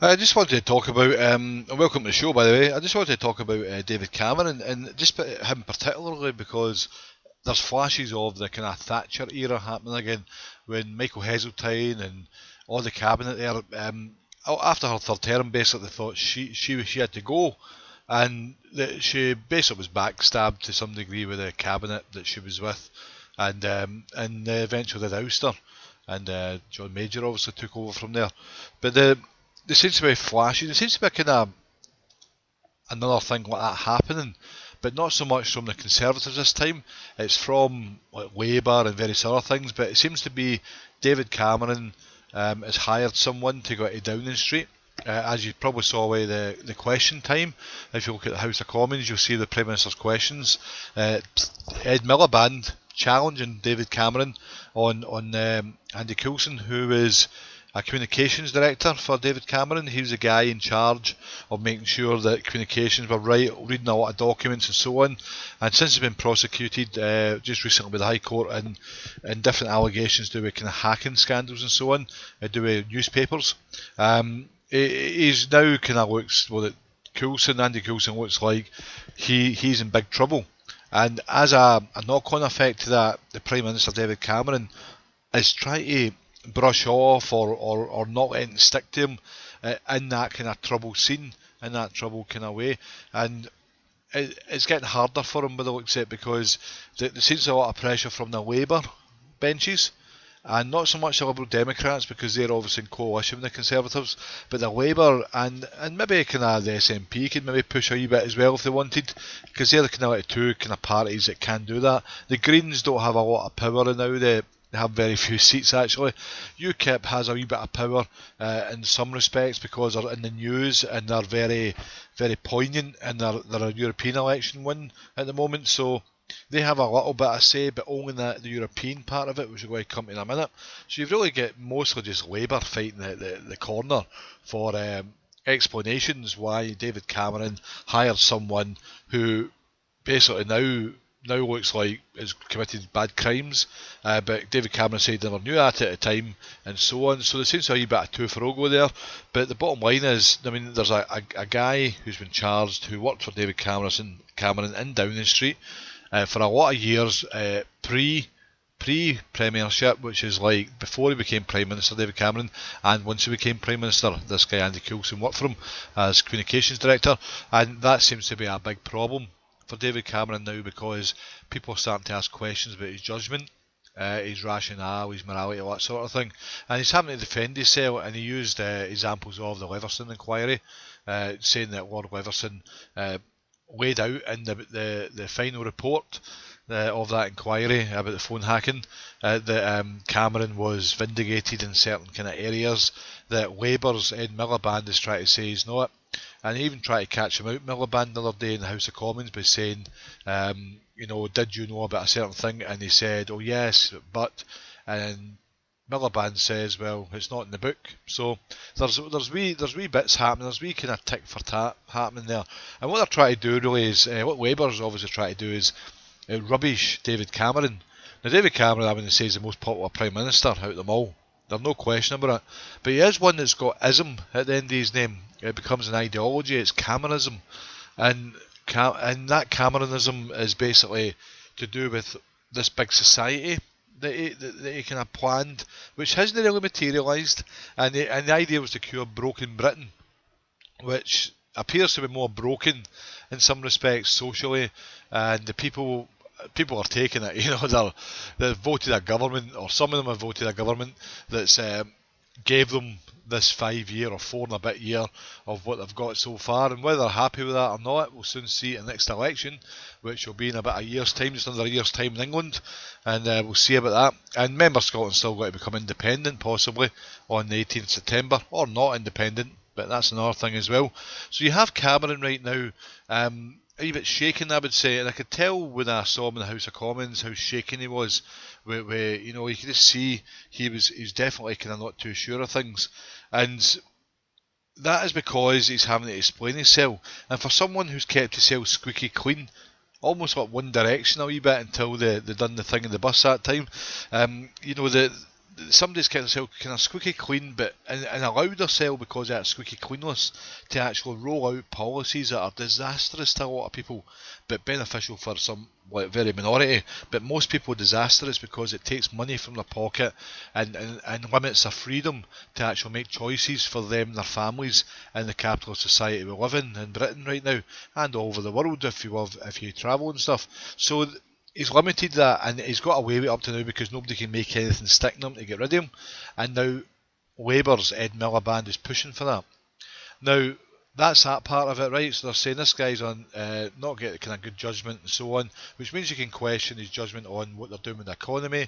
I just wanted to talk about, welcome to the show by the way, I just wanted to talk about David Cameron and just him particularly because there's flashes of the kind of Thatcher era happening again when Michael Heseltine and all the cabinet there, after her third term basically thought she had to go, and that she basically was backstabbed to some degree with the cabinet that she was with, and eventually they ousted her, and John Major obviously took over from there. But there seems to be flashes. There seems to be a kind of another thing like that happening, but not so much from the Conservatives this time. It's from like Labour and various other things. But it seems to be David Cameron has hired someone to go to Downing Street. As you probably saw with the question time, if you look at the House of Commons, you'll see the Prime Minister's questions. Ed Miliband challenging David Cameron on Andy Coulson, who is a communications director for David Cameron. He was the guy in charge of making sure that communications were right, reading a lot of documents and so on. And since he's been prosecuted just recently by the High Court and different allegations to do with kind of hacking scandals and so on, do with newspapers, he's now kind of looks, well, that Andy Coulson looks like he's in big trouble. And as a knock-on effect to that, the Prime Minister David Cameron is trying to brush off or not let it stick to him in that kind of trouble scene, in that trouble kind of way. And it's getting harder for him by the looks of it, because there seems a lot of pressure from the Labour benches, and not so much the Liberal Democrats, because they're obviously in coalition with the Conservatives, but the Labour and maybe kind of the SNP could maybe push a wee bit as well if they wanted, because they're the kind of like two kind of parties that can do that. The Greens don't have a lot of power now. They have very few seats actually. UKIP has a wee bit of power in some respects because they're in the news and they're very, very poignant, and they're a European election win at the moment, so they have a little bit of say, but only in the European part of it, which we're going to come to in a minute. So you've really got mostly just Labour fighting the corner for explanations why David Cameron hired someone who basically now looks like has committed bad crimes, but David Cameron said he never knew that at the time, and so on. So there seems to be a bit of two for Ogo there. But the bottom line is, I mean, there's a guy who's been charged who worked for David Cameron in Downing Street for a lot of years, pre-premiership, which is like before he became Prime Minister, David Cameron, and once he became Prime Minister, this guy Andy Coulson worked for him as Communications Director, and that seems to be a big problem for David Cameron now, because people are starting to ask questions about his judgment, his rationale, his morality, all that sort of thing. And he's having to defend himself, and he used examples of the Leverson inquiry, saying that Lord Leverson laid out in the final report of that inquiry about the phone hacking that Cameron was vindicated in certain kind of areas that Labour's Ed Miliband is trying to say he's not. And he even tried to catch him out, Miliband, the other day in the House of Commons by saying, did you know about a certain thing? And he said, oh yes, but, and Miliband says, well, it's not in the book. So there's wee bits happening, there's wee kind of tick for tat happening there. And what they're trying to do really is, what Labour's obviously trying to do is rubbish David Cameron. Now David Cameron, I wouldn't say, is the most popular Prime Minister out of them all. There's no question about it. But he is one that's got ism at the end of his name. It becomes an ideology. It's Cameronism. And that Cameronism is basically to do with this big society that he kind of planned, which hasn't really materialised. And the idea was to cure broken Britain, which appears to be more broken in some respects socially. And the people are taking it, they've voted a government, or some of them have voted a government that's gave them this 5 year or 4 and a bit year of what they've got so far, and whether they're happy with that or not, we'll soon see in the next election, which will be in about a year's time, just under a year's time in England, and we'll see about that. And remember, Scotland's still got to become independent, possibly on the 18th September, or not independent, but that's another thing as well. So you have Cameron right now, a wee bit shaken, I would say, and I could tell when I saw him in the House of Commons how shaken he was. Where you could just see he's definitely kind of not too sure of things, and that is because he's having to explain himself. And for someone who's kept himself squeaky clean, almost like One Direction a wee bit until they done the thing in the bus that time, somebody's kept themselves kind of squeaky clean, but and allowed themselves, because of that squeaky cleanness, to actually roll out policies that are disastrous to a lot of people, but beneficial for some, like, very minority. But most people disastrous, because it takes money from their pocket and limits their freedom to actually make choices for them and their families in the capitalist society we live in Britain right now, and all over the world if you travel and stuff. So he's limited that, and he's got away with it up to now because nobody can make anything stick in him to get rid of him. And now Labour's Ed Miliband is pushing for that. Now, that's that part of it, right? So they're saying this guy's on not getting kind of good judgment and so on, which means you can question his judgment on what they're doing with the economy.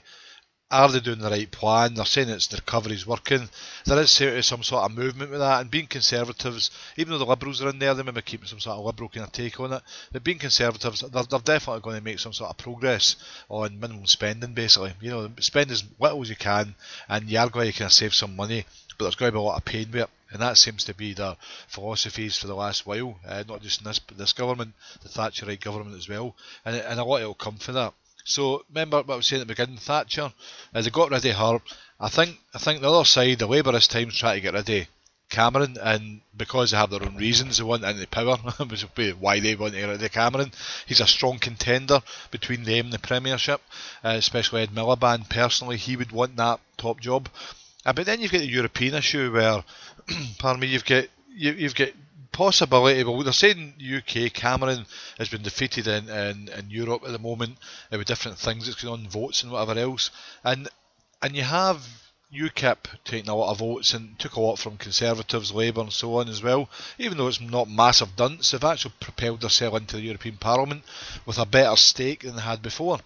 Are they doing the right plan? They're saying it's the recovery's working. There is some sort of movement with that, and being Conservatives, even though the Liberals are in there, they may be keeping some sort of Liberal kind of take on it, but being Conservatives, they're definitely going to make some sort of progress on minimum spending, basically. You know, spend as little as you can, and you are going to kind of save some money, but there's going to be a lot of pain with it, and that seems to be their philosophies for the last while, not just in this government, the Thatcherite government as well, and a lot will come for that. So remember what I was saying at the beginning, Thatcher, they got rid of her. I think the other side, the Labour this time, is trying to get rid of Cameron, and because they have their own reasons, they want into power, which will be why they want to get rid of Cameron. He's a strong contender between them and the Premiership, especially Ed Miliband. Personally, he would want that top job. But then you've got the European issue where, pardon me, you've got possibility. Well, they're saying UK, Cameron has been defeated in Europe at the moment with different things that's going on, votes and whatever else, and you have UKIP taking a lot of votes and took a lot from Conservatives, Labour and so on as well. Even though it's not massive dunce, they've actually propelled themselves into the European Parliament with a better stake than they had before.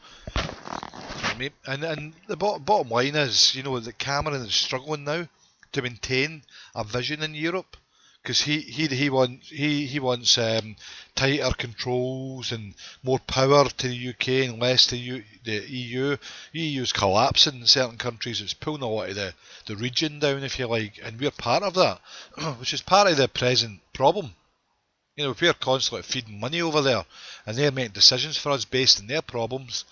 And the bottom line is, you know, that Cameron is struggling now to maintain a vision in Europe, because he wants tighter controls and more power to the UK and less to the EU. The EU's collapsing in certain countries. It's pulling a lot of the region down, if you like, and we're part of that, which is part of the present problem. You know, if we're constantly feeding money over there and they're making decisions for us based on their problems,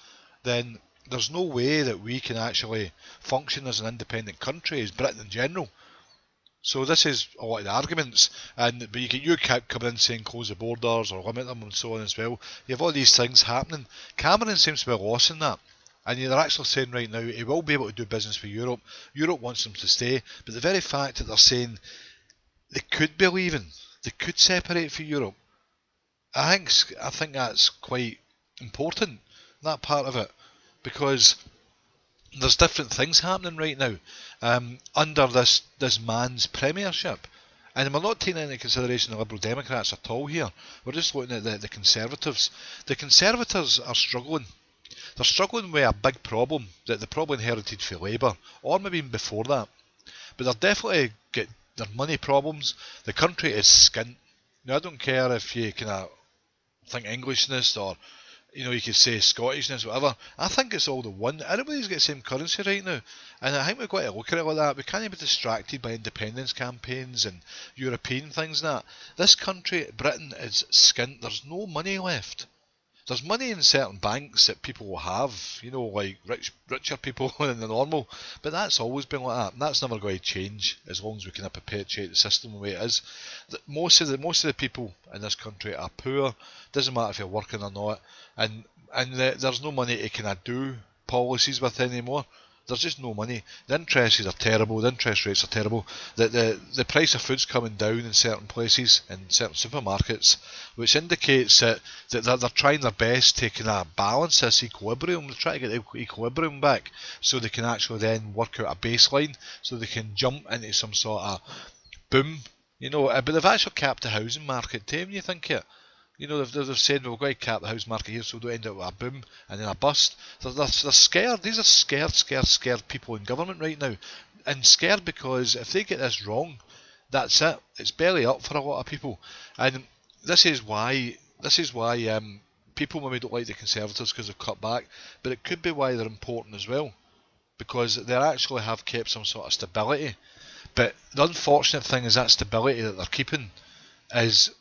then there's no way that we can actually function as an independent country, as Britain in general. So this is a lot of the arguments, but you get UKIP coming in saying close the borders or limit them and so on as well. You have all these things happening. Cameron seems to be lost in that, and they're actually saying right now he will be able to do business with Europe. Europe wants him to stay, but the very fact that they're saying they could be leaving, they could separate from Europe, I think that's quite important, that part of it, because there's different things happening right now under this man's premiership, and we're not taking into consideration the Liberal Democrats at all here. We're just looking at the Conservatives. The Conservatives are struggling. They're struggling with a big problem that they probably inherited from Labour, or maybe even before that. But they're definitely got their money problems. The country is skint. Now, I don't care if you kind of think Englishness or, you know, you could say Scottishness, whatever. I think it's all the one. Everybody's got the same currency right now, and I think we've got to look at it like that. We can't be distracted by independence campaigns and European things and that. This country, Britain, is skint. There's no money left. There's money in certain banks that people will have, you know, like richer people than the normal, but that's always been like that, and that's never going to change as long as we can perpetuate the system the way it is. Most of the people in this country are poor. Doesn't matter if you're working or not, and there's no money to kind of do policies with anymore. There's just no money. The interests are terrible. The interest rates are terrible. The price of food's coming down in certain places, in certain supermarkets, which indicates that they're trying their best to kind of balance this equilibrium. They're trying to get the equilibrium back so they can actually then work out a baseline so they can jump into some sort of boom. You know, but they've actually capped the housing market too, when you think it. You know, they've said we're going to cap the house market here so we don't end up with a boom and then a bust. They're scared. These are scared people in government right now. And scared because if they get this wrong, that's it. It's barely up for a lot of people. And this is why people maybe don't like the Conservatives, because they've cut back. But it could be why they're important as well, because they actually have kept some sort of stability. But the unfortunate thing is that stability that they're keeping is,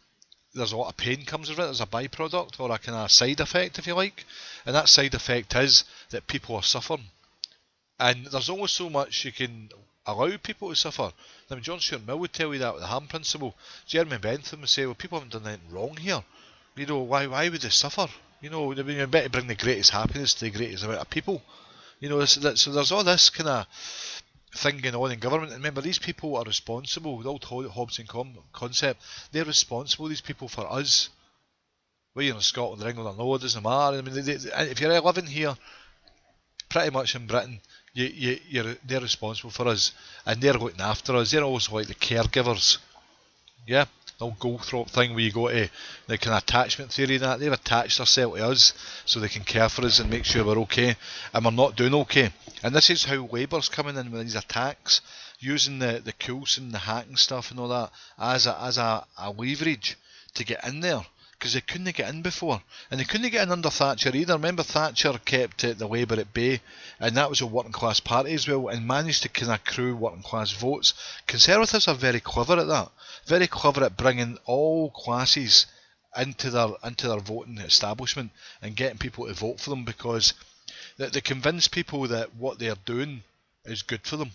there's a lot of pain comes with it. There's a byproduct or a kind of side effect, if you like, and that side effect is that people are suffering. And there's only so much you can allow people to suffer. I mean, John Stuart Mill would tell you that with the harm principle. Jeremy Bentham would say, well, people haven't done anything wrong here. You know, why would they suffer? You know, I mean, you better bring the greatest happiness to the greatest amount of people. You know, so there's all this kind of thing going on in government. And remember, these people are responsible. The old Hobbesian concept, they're responsible, these people, for us. Whether you're in Scotland or England or no, it doesn't matter. I mean, if you're living here, pretty much in Britain, they're responsible for us, and they're looking after us. They're also like the caregivers. Yeah, the old Goldthorpe thing where you go to the kind of attachment theory and that. They've attached themselves to us so they can care for us and make sure we're okay, and we're not doing okay. And this is how Labour's coming in with these attacks, using the Coulson, the hacking stuff and all that as a leverage to get in there. Because they couldn't get in before, and they couldn't get in under Thatcher either. Remember, Thatcher kept the Labour at bay, and that was a working class party as well, and managed to kind of accrue working class votes. Conservatives are very clever at that, very clever at bringing all classes into their voting establishment and getting people to vote for them, because they convince people that what they're doing is good for them,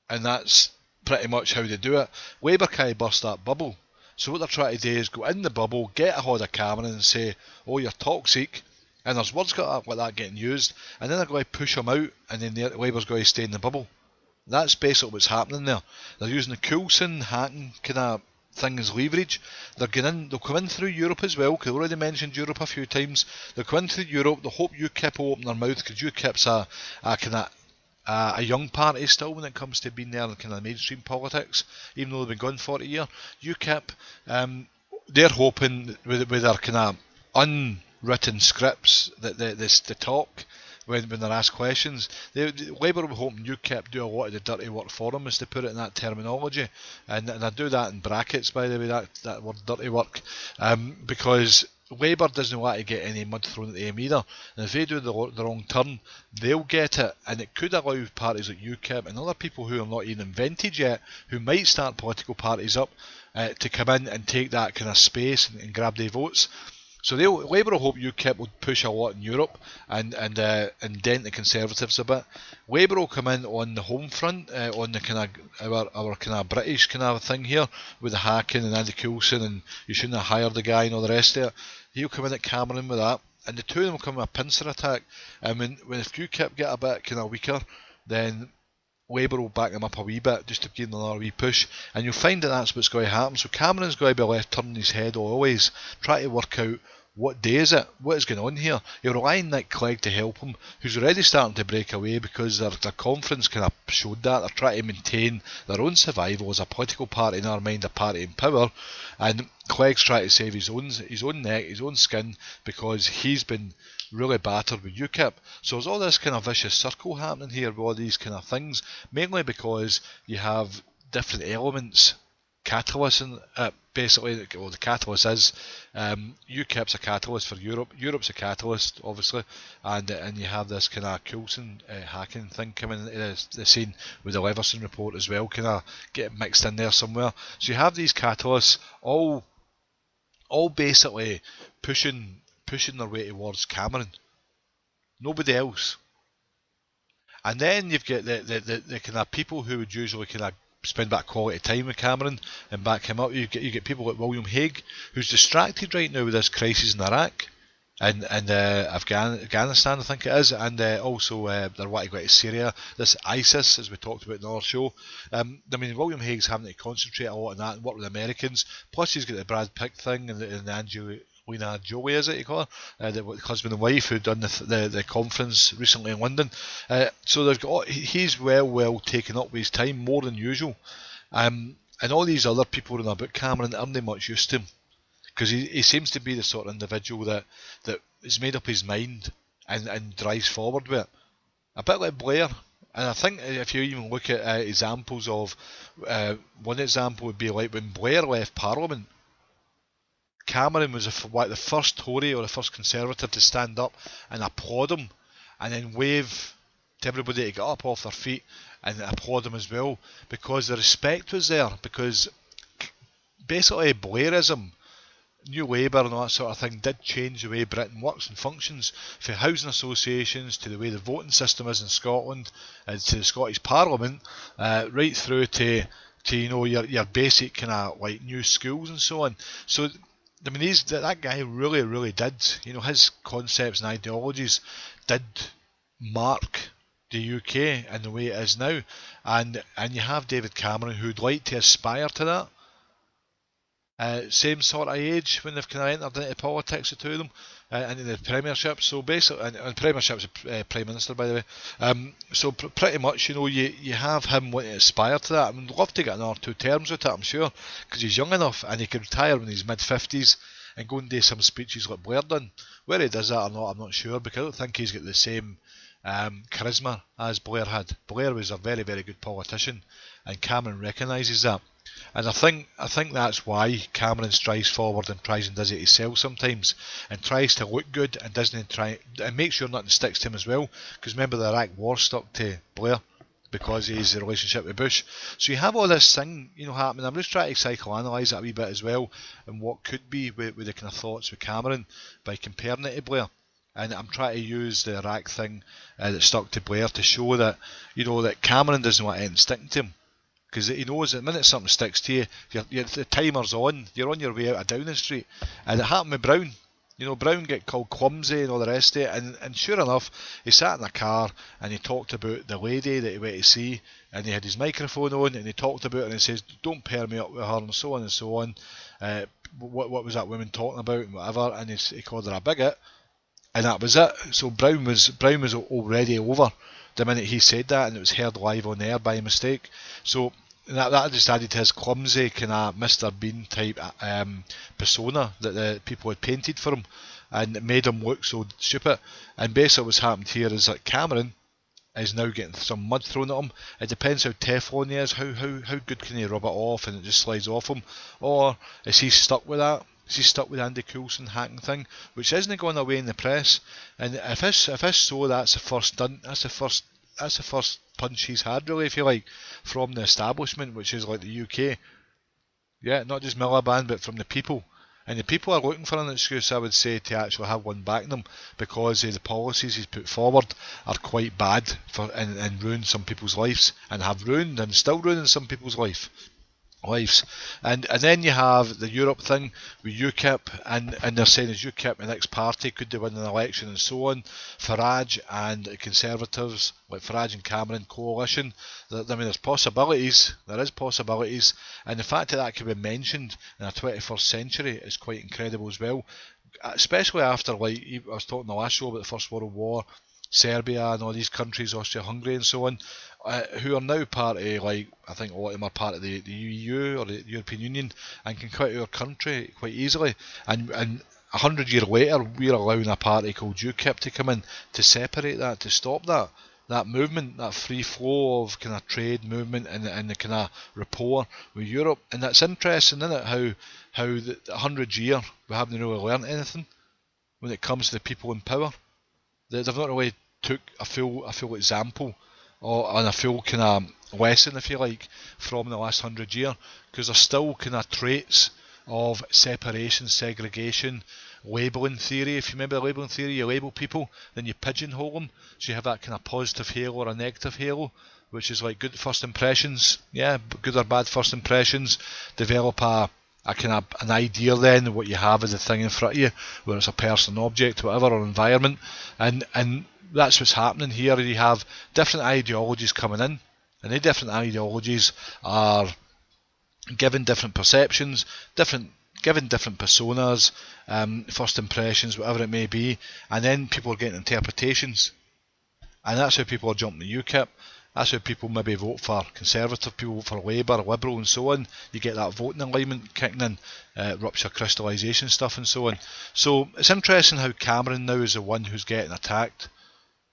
and that's pretty much how they do it. Labour can't burst that bubble. So what they're trying to do is go in the bubble, get a hold of Cameron and say, oh, you're toxic, and there's words like that getting used, and then they're going to push them out, and then Labour's going to stay in the bubble. That's basically what's happening there. They're using the Coulson, Hatton kind of thing as leverage. They'll come in through Europe as well, because I've already mentioned Europe a few times. They'll come in through Europe, they'll hope UKIP will open their mouth, because UKIP's a kind of a young party still when it comes to being there in kind of mainstream politics, even though they've been gone 40 years. UKIP, they're hoping with their kind of unwritten scripts that they talk when they're asked questions. Labour will hoping UKIP do a lot of the dirty work for them, as to put it in that terminology, and I do that in brackets, by the way, that word dirty work, because Labour doesn't want to get any mud thrown at them either, and if they do the wrong turn, they'll get it, and it could allow parties like UKIP and other people who are not even invented yet, who might start political parties up, to come in and take that kind of space and grab their votes. So Labour will hope UKIP will push a lot in Europe and dent the Conservatives a bit. Labour will come in on the home front, on the kind of our kind of British kind of thing here, with the hacking and Andy Coulson, and you shouldn't have hired the guy and all the rest of it. He'll come in at Cameron with that, and the two of them will come with a pincer attack. And when if UKIP get a bit kind of weaker, then Labour will back them up a wee bit, just to give them another wee push, and you'll find that that's what's going to happen. So Cameron's going to be left turning his head always, trying to work out what day is it, what is going on here. He'll rely on Nick Clegg to help him, who's already starting to break away, because their conference kind of showed that. They're trying to maintain their own survival as a political party, in our mind a party in power, and Clegg's trying to save his own neck, his own skin, because he's been really battered with UKIP. So there's all this kind of vicious circle happening here with all these kind of things, mainly because you have different elements catalyst basically. Well, the catalyst is UKIP's a catalyst for Europe. Europe's a catalyst, obviously, and you have this kind of Coulson hacking thing coming into the scene with the Leverson report as well, kind of getting mixed in there somewhere. So you have these catalysts all basically pushing their way towards Cameron. Nobody else. And then you've got the kind of people who would usually kind of spend that quality time with Cameron and back him up. You get people like William Hague, who's distracted right now with this crisis in Iraq and Afghanistan, I think it is, and also they're wanting to go to Syria, this ISIS, as we talked about in our show. I mean, William Hague's having to concentrate a lot on that and work with Americans, plus he's got the Brad Pitt thing and the Angelina Jolie, is it you call her, the husband and wife who done the conference recently in London. So they've got, he's well taken up with his time, more than usual, and all these other people in about Cameron aren't they much used to him, because he seems to be the sort of individual that has made up his mind and drives forward with it, a bit like Blair. And I think if you even look at examples of, one example would be like when Blair left Parliament, Cameron was the first Tory or the first Conservative to stand up and applaud him, and then wave to everybody to get up off their feet and applaud him as well, because the respect was there. Because basically Blairism New Labour and all that sort of thing did change the way Britain works and functions, for housing associations to the way the voting system is in Scotland, and to the Scottish Parliament, right through to your basic kind of like new schools and so on. So I mean, that guy really did, his concepts and ideologies did mark the UK and the way it is now, and you have David Cameron who'd like to aspire to that. Same sort of age when they've kind of entered into politics, the two of them, into the Premiership. So basically, and Premiership's Prime Minister, by the way. So pretty much, you have him wanting to aspire to that. I would love to get another 2 terms with it, I'm sure, because he's young enough and he could retire when he's mid-50s and go and do some speeches like Blair done. Whether he does that or not, I'm not sure, because I don't think he's got the same charisma as Blair had. Blair was a very good politician, and Cameron recognises that. And I think that's why Cameron strives forward and tries and does it himself sometimes, and tries to look good and doesn't try and make sure nothing sticks to him as well. Because remember, the Iraq War stuck to Blair because of his relationship with Bush. So you have all this thing, happening. I'm just trying to psychoanalyse it a wee bit as well, and what could be with the kind of thoughts with Cameron by comparing it to Blair. And I'm trying to use the Iraq thing that stuck to Blair to show that that Cameron doesn't want anything sticking to him. Because he knows that the minute something sticks to you, the timer's on, you're on your way out of Downing Street. And it happened with Brown. Brown get called clumsy and all the rest of it, and sure enough, he sat in a car and he talked about the lady that he went to see, and he had his microphone on and he talked about it and he says, don't pair me up with her, and so on and so on. What was that woman talking about and whatever, and he called her a bigot, and that was it. So Brown was already over the minute he said that, and it was heard live on air by mistake. So that just added to his clumsy kind of Mr. Bean type persona that the people had painted for him, and it made him look so stupid. And basically what's happened here is that Cameron is now getting some mud thrown at him. It depends how Teflon he is, how good can he rub it off and it just slides off him, or is he stuck with that? Is he stuck with Andy Coulson hacking thing, which isn't going away in the press? And if it's so, that's the first done. That's the first punch he's had, really, if you like, from the establishment, which is like the UK. Yeah, not just Miliband, but from the people. And the people are looking for an excuse, I would say, to actually have one backing them, because the policies he's put forward are quite bad and ruin some people's lives, and have ruined and still ruining some people's lives. And then you have the Europe thing with UKIP, and they're saying as UKIP, the next party, could they win an election and so on. Farage and the Conservatives, like Farage and Cameron coalition, there's possibilities, there is possibilities, and the fact that could be mentioned in the 21st century is quite incredible as well, especially after, like I was talking in the last show about the First World War, Serbia and all these countries, Austria-Hungary and so on, who are now part of, like, I think a lot of them are part of the EU or the European Union, and can quit our country quite easily. And 100 years later, we're allowing a party called UKIP to come in to separate that, to stop that movement, that free flow of kind of trade movement and the kind of rapport with Europe. And that's interesting, isn't it, how the 100 years we haven't really learned anything when it comes to the people in power. They've not really took a full example and a full kind of lesson, if you like, from the last 100 years, because there's still kind of traits of separation, segregation, labelling theory. If you remember the labelling theory, you label people, then you pigeonhole them, so you have that kind of positive halo or a negative halo, which is like good first impressions, good or bad first impressions, develop a kind of an idea then what you have as a thing in front of you, whether it's a person, object, whatever, or environment, and that's what's happening here. You have different ideologies coming in, and the different ideologies are given different perceptions, given different personas, first impressions, whatever it may be, and then people are getting interpretations, and that's how people are jumping to UKIP. That's how people maybe vote for Conservative, people vote for Labour, Liberal and so on. You get that voting alignment kicking in, rupture crystallisation stuff and so on. So it's interesting how Cameron now is the one who's getting attacked,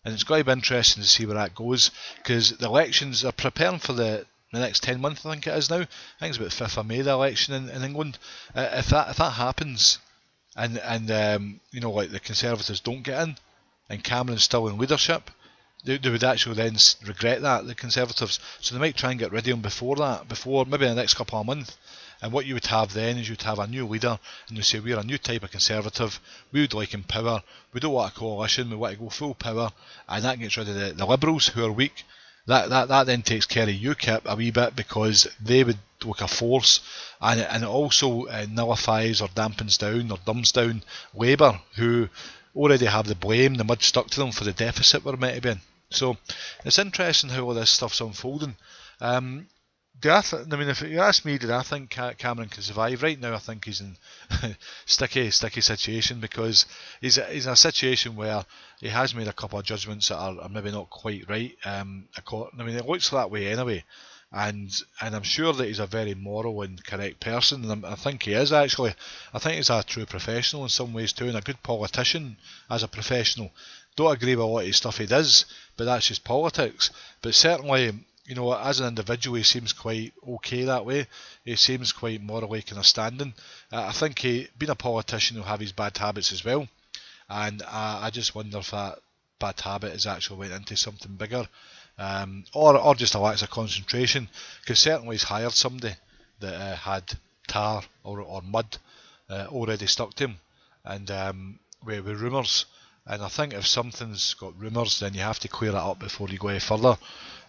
and it's going to be interesting to see where that goes, because the elections are preparing for the next 10 months, I think it is now. I think it's about 5th of May, the election in England. If that happens, and like the Conservatives don't get in, and Cameron's still in leadership, they would actually then regret that, the Conservatives. So they might try and get rid of him before that, before maybe the next couple of months. And what you would have then is you'd have a new leader, and you say, we're a new type of Conservative, we would like in power, we don't want a coalition, we want to go full power, and that gets rid of the Liberals who are weak. That then takes care of UKIP a wee bit, because they would look a force, and it also nullifies or dampens down or dumbs down Labour, who already have the blame, the mud stuck to them for the deficit we're meant to be in. So it's interesting how all this stuff's unfolding. If you ask me, did I think Cameron can survive? Right now I think he's in sticky situation, because he's in a situation where he has made a couple of judgments that are maybe not quite right. It looks that way anyway, and I'm sure that he's a very moral and correct person, and I think he is actually. I think he's a true professional in some ways too, and a good politician as a professional. Don't agree with a lot of stuff he does, but that's just politics. But certainly, as an individual, he seems quite okay that way. He seems quite morally kind of standing. I think being a politician, will have his bad habits as well, and I just wonder if that bad habit has actually went into something bigger, or just a lack of concentration. Because certainly he's hired somebody that had tar or mud already stuck to him, and with rumours. And I think if something's got rumours, then you have to clear it up before you go any further.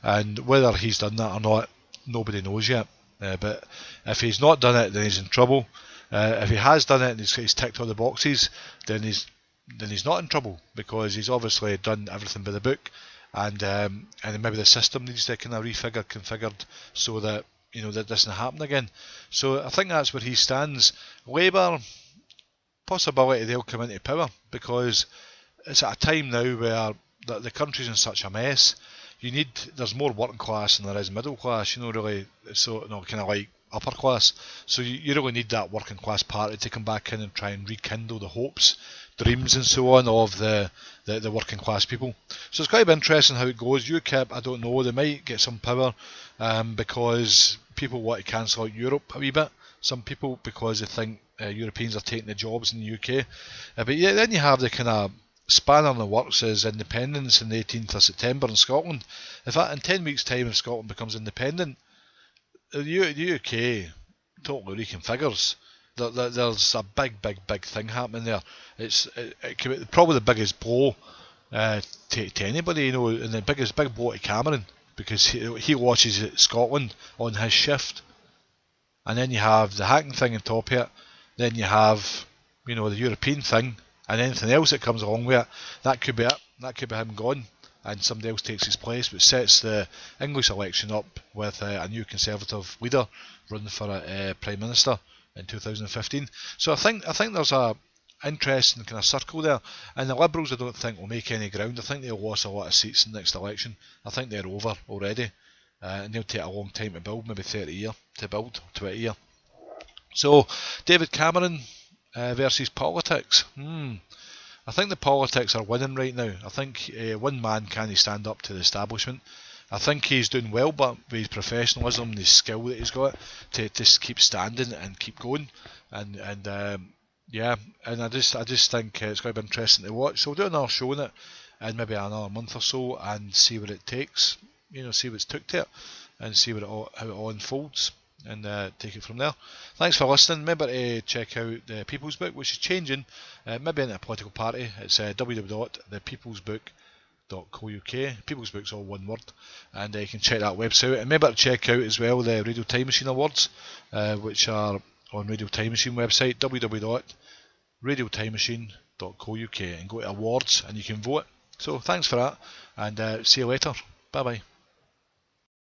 And whether he's done that or not, nobody knows yet. But if he's not done it, then he's in trouble. If he has done it and he's ticked all the boxes, then he's not in trouble, because he's obviously done everything by the book. And maybe the system needs to kind of configured so that that doesn't happen again. So I think that's where he stands. Labour, possibility they'll come into power, because it's at a time now where the country's in such a mess. There's more working class than there is middle class, really, so kind of like upper class. So you really need that working class party to come back in and try and rekindle the hopes, dreams and so on of the working class people. So it's quite interesting how it goes. UKIP, I don't know, they might get some power because people want to cancel out Europe a wee bit. Some people, because they think Europeans are taking the jobs in the UK. But yeah, then you have the kind of spanner in the works is independence on the 18th of September in Scotland. In 10 weeks' time, if Scotland becomes independent, the UK totally reconfigures. There's a big thing happening there. It could be probably the biggest blow to anybody, and the big blow to Cameron, because he watches Scotland on his shift. And then you have the hacking thing on top of it. Then you have, the European thing, and anything else that comes along with it. That could be it. That could be him gone, and somebody else takes his place, which sets the English election up with a new Conservative leader running for a Prime Minister in 2015. So I think there's a interesting kind of circle there, and the Liberals I don't think will make any ground. I think they'll lose a lot of seats in the next election. I think they're over already, and they'll take a long time to build, maybe 30 years to build, 20 years. So David Cameron versus politics. I think the politics are winning right now. I think one man can't stand up to the establishment. I think he's doing well, but with his professionalism and his skill that he's got to just keep standing and keep going, and I just think it's going to be interesting to watch. So we'll do another show on it in maybe another month or so, and see what it takes. See what's took to it, and see how it all unfolds, and take it from there. Thanks for listening. Remember to check out the People's Book, which is changing, maybe into a political party. It's www.thepeoplesbook.co.uk. People's Book's all one word, and you can check that website out. And remember to check out as well the Radio Time Machine Awards, which are on Radio Time Machine website, www.radiotimemachine.co.uk, and go to awards and you can vote. So thanks for that, and see you later. Bye bye.